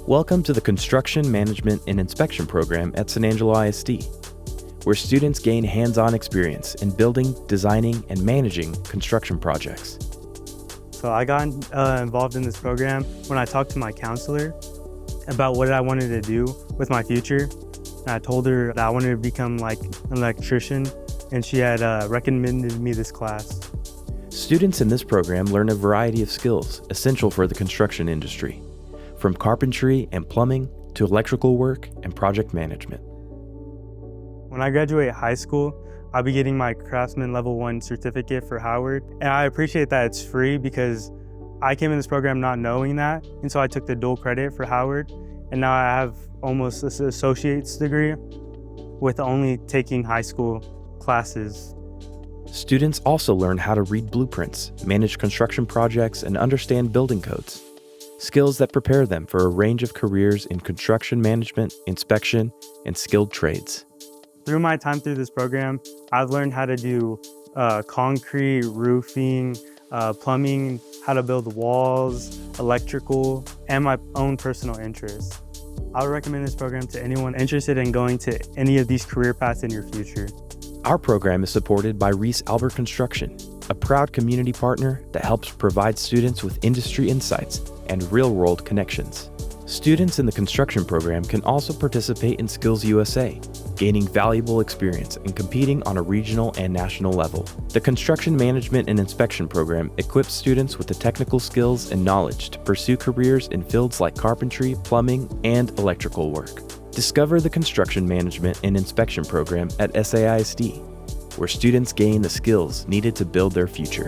Welcome to the Construction Management and Inspection program at San Angelo ISD, where students gain hands-on experience in building, designing, and managing construction projects. So I got involved in this program when I talked to my counselor about what I wanted to do with my future. And I told her that I wanted to become like an electrician, and she had recommended me this class. Students in this program learn a variety of skills essential for the construction industry, from carpentry and plumbing to electrical work and project management. When I graduate high school, I'll be getting my Craftsman Level One Certificate for Howard. And I appreciate that it's free because I came in this program not knowing that. And so I took the dual credit for Howard. And now I have almost an associate's degree with only taking high school classes. Students also learn how to read blueprints, manage construction projects, and understand building codes. Skills that prepare them for a range of careers in construction management, inspection, and skilled trades. Through my time through this program, I've learned how to do concrete, roofing, plumbing, how to build walls, electrical, and my own personal interests. I would recommend this program to anyone interested in going to any of these career paths in your future. Our program is supported by Reese Albert Construction, a proud community partner that helps provide students with industry insights and real-world connections. Students in the construction program can also participate in SkillsUSA, gaining valuable experience and competing on a regional and national level. The Construction Management and Inspection program equips students with the technical skills and knowledge to pursue careers in fields like carpentry, plumbing, and electrical work. Discover the Construction Management and Inspection program at SAISD, where students gain the skills needed to build their future.